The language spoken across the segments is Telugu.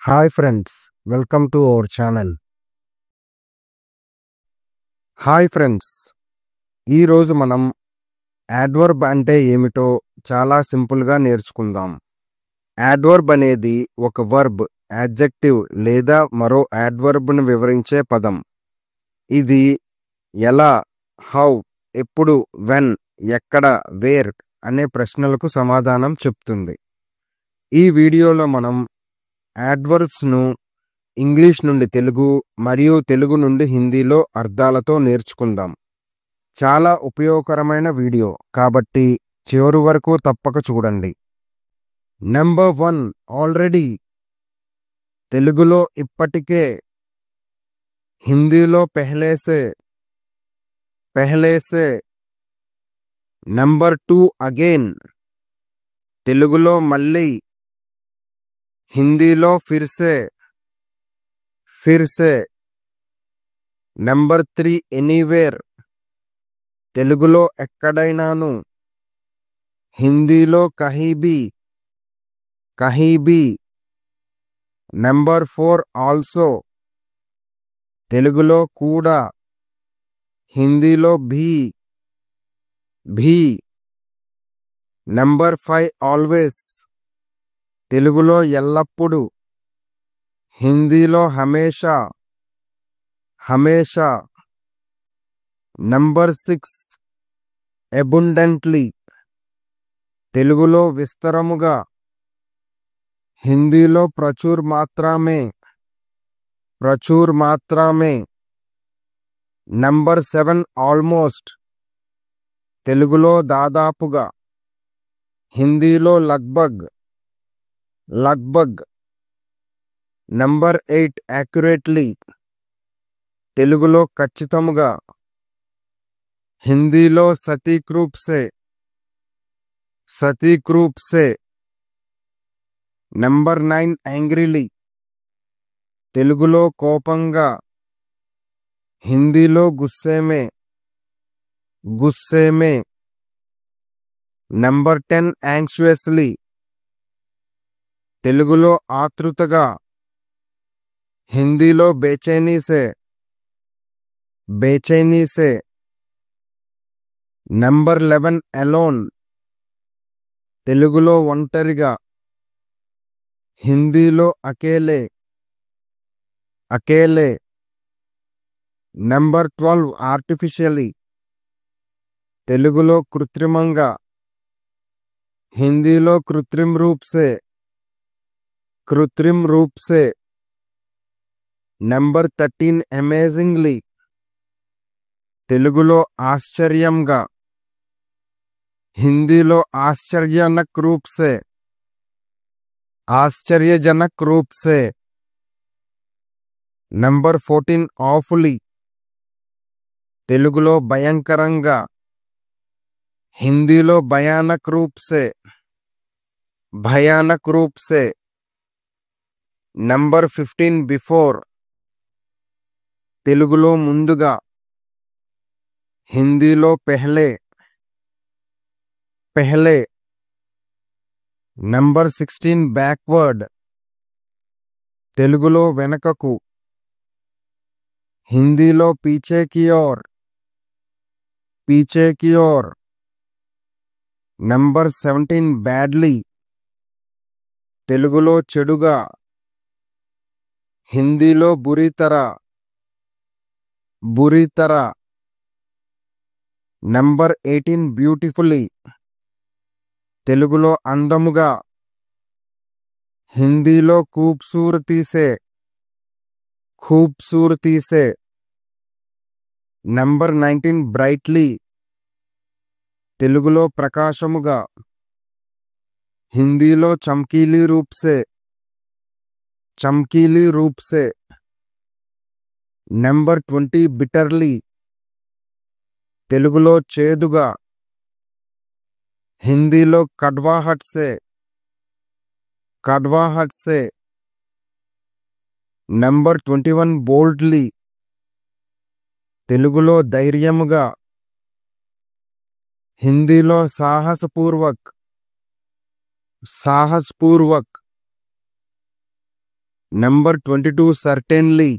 Hi friends, welcome to our channel. Hi friends, ఈరోజు మనం యాడ్వర్బ్ అంటే ఏమిటో చాలా సింపుల్గా నేర్చుకుందాం. యాడ్వర్బ్ అనేది ఒక వర్బ్, యాడ్జెక్టివ్ లేదా మరో యాడ్వర్బ్ను వివరించే పదం. ఇది ఎలా, హౌ, ఎప్పుడు, వెన్, ఎక్కడ, వేర్ అనే ప్రశ్నలకు సమాధానం చెప్తుంది. ఈ వీడియోలో మనం యాడ్వర్బ్స్ను ఇంగ్లీష్ నుండి తెలుగు మరియు తెలుగు నుండి హిందీలో అర్థాలతో నేర్చుకుందాం. చాలా ఉపయోగకరమైన వీడియో కాబట్టి చివరి వరకు తప్పక చూడండి. నెంబర్ 1, ఆల్రెడీ, తెలుగులో ఇప్పటికే, హిందీలో పెహ్లేసే. నెంబర్ 2, అగైన్, తెలుగులో మళ్ళీ, హిందీలో ఫిర్సే. నెంబర్ 3, ఎనీవేర్, తెలుగులో ఎక్కడైనాను, హిందీలో కహీబీ. నెంబర్ 4, ఆల్సో, తెలుగులో కూడా, హిందీలో భీ. నెంబర్ 5, ఆల్వేస్, తెలుగులో ఎల్లప్పుడూ, హిందీలో హమేషా. నెంబర్ 6, అబుండెంట్లీ, తెలుగులో విస్తరముగా, హిందీలో ప్రచుర్ మాత్రమే. నెంబర్ 7, ఆల్మోస్ట్, తెలుగులో దాదాపుగా, హిందీలో లగ్భగ్. నెంబర్ 8, యాక్యురేట్లీ, తెలుగులో ఖచ్చితముగా, హిందీలో సతీక్ సే. నెంబర్ 9, యాంగ్రీలీ, తెలుగులో కోపంగా, హిందీలో గుస్సేమే. నెంబర్ 10, యాంగ్షియస్లీ, తెలుగులో ఆతృతగా, హిందీలో బేచైనీసే. నెంబర్ 11, అలోన్, తెలుగులో ఒంటరిగా, హిందీలో అకేలే. నెంబర్ 12, ఆర్టిఫిషియలీ, తెలుగులో కృత్రిమంగా, హిందీలో కృత్రిమ్ రూప్సే. నెంబర్ 13, అమేజింగ్లీ, తెలుగులో ఆశ్చర్యంగా, హిందీలో ఆశ్చర్యజనక్ రూప్సే. నెంబర్ 14, ఆఫులీ, తెలుగులో భయంకరంగా, హిందీలో భయానక్ రూప్సే. నెంబర్ 15, బిఫోర్, తెలుగులో ముందుగా, హిందీలో పెహ్లే. నెంబర్ 16, బ్యాక్వర్డ్, తెలుగులో వెనుకకు, హిందీలో పీछे की ओर. నెంబర్ 17, బ్యాడ్లీ, తెలుగులో చెడుగా, హిందీలో బురీ తరా. నెంబర్ 18, బ్యూటిఫుల్లీ, తెలుగులో అందముగా, హిందీలో ఖూబ్సూరతీ సే. నెంబర్ 19, బ్రైట్లీ, తెలుగులో ప్రకాశముగా, హిందీలో చమ్కీలీ రూప్సే. నెంబర్ 20, బిటర్లీ, తెలుగులో చేదుగా, హిందీలో కడ్వా హట్ సే. నెంబర్ 21, బోల్డ్లీ, తెలుగులో ధైర్యముగా, హిందీలో సాహస్పూర్వక్. నెంబర్ 22 సర్టెన్లీ,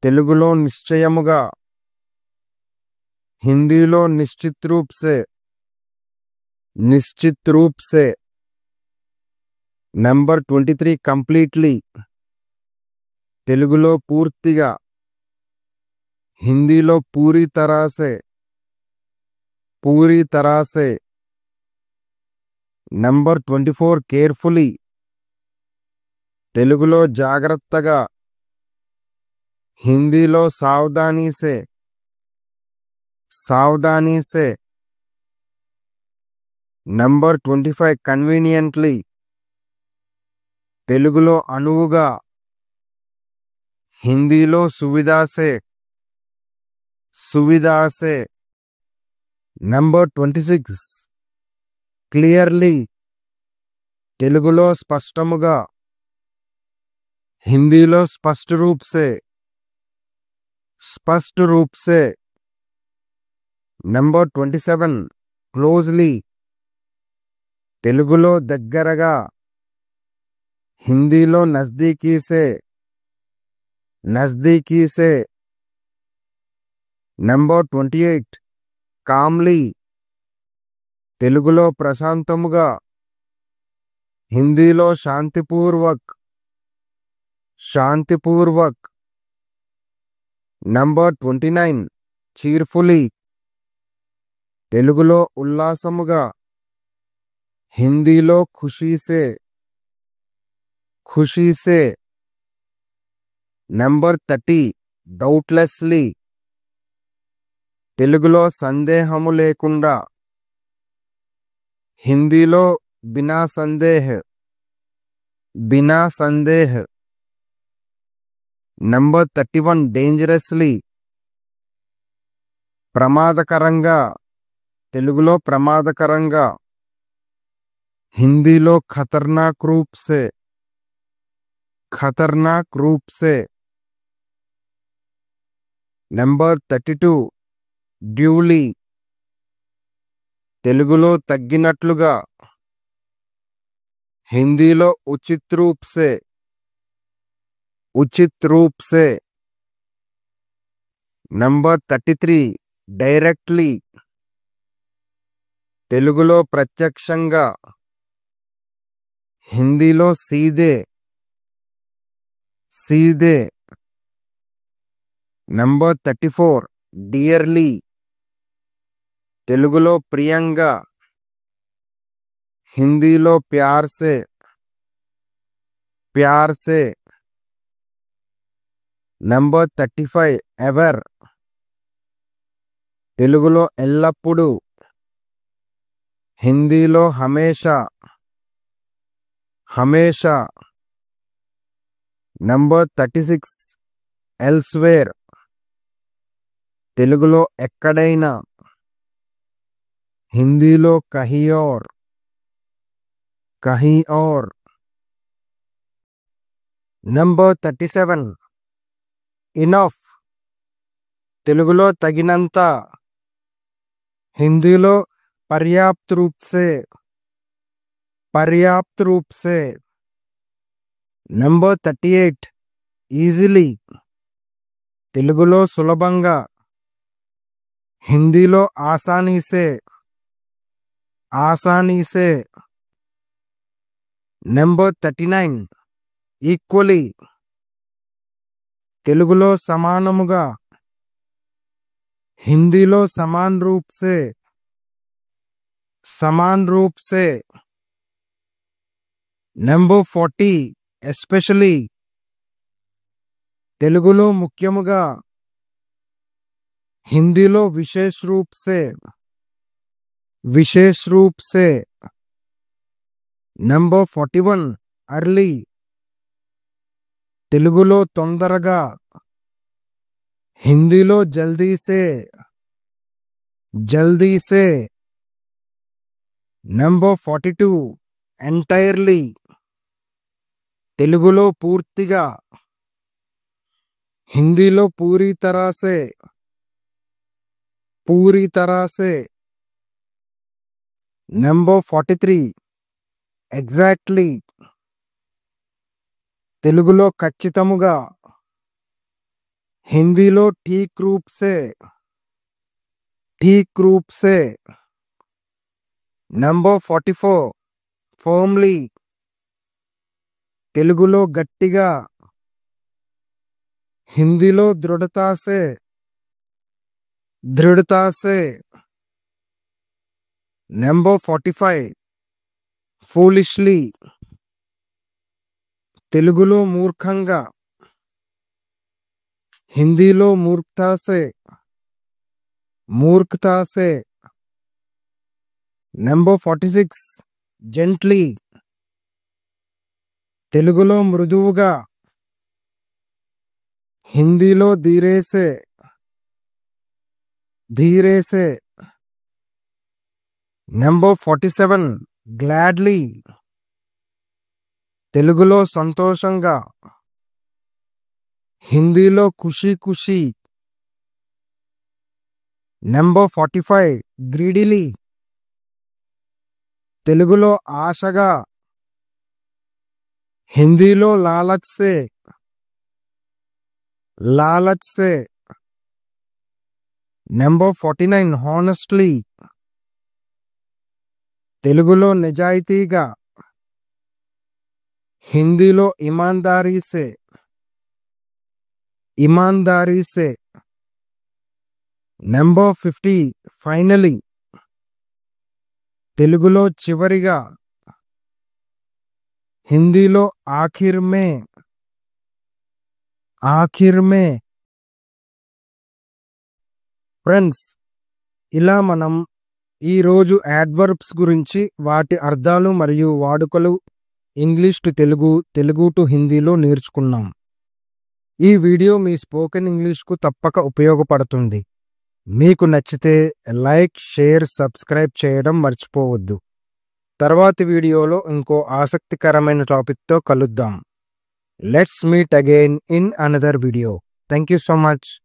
తెలుగులో నిశ్చయముగా, హిందీలో నిశ్చిత్ రూప్ సే, నిశ్చిత్ రూప్ సే. నెంబర్ 23 కంప్లీట్లీ, తెలుగులో పూర్తిగా, హిందీలో పూరీ తరాసే, పూరీ తరాసే. నెంబర్ 24 కేర్ఫుల్లీ, తెలుగులో జాగ్రత్తగా, హిందీలో సావధానీ సే, సావధానీ సే. నెంబర్ 25 కన్వీనియంట్లీ, తెలుగులో అనువుగా, హిందీలో సువిధా సే, సువిధా సే. నెంబర్ 26 క్లియర్లీ, తెలుగులో స్పష్టముగా, హిందీలో స్పష్ట రూప్ సే, స్పష్ట రూప్ సే. నెంబర్ 27 క్లోజ్లీ, తెలుగులో దగ్గరగా, హిందీలో నజ్దీకీ సే, నజ్దీకీ సే. నెంబర్ 28 కామ్లీ, తెలుగులో ప్రశాంతముగా, హిందీలో శాంతిపూర్వక్, శాంతిపూర్వక్. నంబర్ 29 చీర్ఫుల్లీ, తెలుగులో ఉల్లాసముగా, హిందీలో ఖుషీ సే, ఖుషీ సే. నంబర్ 30 డౌట్లెస్లీ, తెలుగులో సందేహము లేకుండా, హిందీలో బినా సందేహ్, బినా సందేహ్. నంబర్ 31 డేంజరస్లీ, ప్రమాదకరంగా, తెలుగులో ప్రమాదకరంగా, హిందీలో ఖతర్నాక్ రూప్ సే, ఖతర్నాక్ రూప్ సే. నంబర్ 32 డ్యూలీ, తెలుగులో తగ్గినట్లుగా, హిందీలో ఉచిత్ రూప్ సే, ఉచిత్ రూప్ సే. నంబర్ 33 డైరెక్ట్లీ, తెలుగులో ప్రత్యక్షంగా, హిందీలో సీదే, సీదే. నంబర్ 34 డియర్లీ, తెలుగులో ప్రియంగా, హిందీలో ప్యార్ సే, ప్యార్ సే. నంబర్ 35 ఎవర్, తెలుగులో ఎల్లప్పుడూ, హిందీలో హమేషా, హమేషా. నంబర్ 36 ఎల్స్వేర్, తెలుగులో ఎక్కడైనా, హిందీలో కహీ ఔర్, కహీ ఔర్. నంబర్ 37 ఇనఫ్, తెలుగులో తగినంత, హిందీలో పర్యాప్త్ రూప్ సే, పర్యాప్త్ రూప్ సే. నంబర్ 38 ఈజీలీ, తెలుగులో సులభంగా, హిందీలో ఆసానీ సే, ఆసానీ సే. నంబర్ 39 ఈక్వలీ, తెలుగులో సమానముగా, హిందీలో సమాన్ రూప్ సే, సమాన్ రూప్ సే. నంబర్ 40 ఎస్పెషలీ, తెలుగులో ముఖ్యముగా, హిందీలో విశేష్ రూప్ సే, విశేష్ రూప్ సే. నంబర్ 41 అర్లీ, తెలుగులో తొందరగా, హిందీలో జల్దీ సే, జల్దీ సే. నంబర్ 42 ఎంటైర్లీ, తెలుగులో పూర్తిగా, హిందీలో పూరీ తరా సే, పూరీ తరా సే. నంబర్ 43 ఎగ్జాక్ట్లీ, తెలుగులో ఖచ్చితముగా. హిందీలో ఠీక్ రూప్ సే. ఠీక్ రూప్ సే. Number 44 firmly. తెలుగులో గట్టిగా. హిందీలో దృఢతా సే. దృఢతా సే. Number 45 foolishly. తెలుగులో మూర్ఖంగా. హిందీలో మూర్ఖతా సే. మూర్ఖతా సే. Number 46 gently. తెలుగులో మృదువుగా. హిందీలో ధీరే సే. ధీరే సే. Number 47 gladly. తెలుగులో సంతోషంగా. హిందీలో ఖుషీ ఖుషీ. నంబర్ 45 గ్రీడిలీ. తెలుగులో ఆశగా. హిందీలో లాలచ్ సే. లాలచ్ సే. Number 49 honestly. తెలుగులో నిజాయితీగా. హిందీలో ఇమాందారీ సే. ఇమాందారీ సే. Number 50 finally. తెలుగులో చివరిగా. హిందీలో ఆఖిర్ మే. ఆఖిర్ మే. ఫ్రెండ్స్, ఇలా మనం ఈరోజు యాడ్వర్బ్స్ గురించి, వాటి అర్థాలు మరియు వాడుకలు English to Telugu, Telugu to హిందీలో నేర్చుకున్నాం. ఈ వీడియో మీ స్పోకెన్ ఇంగ్లీష్కు తప్పక ఉపయోగపడుతుంది. మీకు నచ్చితే లైక్, షేర్, సబ్స్క్రైబ్ చేయడం మర్చిపోవద్దు. తర్వాతి వీడియోలో ఇంకో ఆసక్తికరమైన టాపిక్తో కలుద్దాం. Let's meet again in another video. Thank you so much.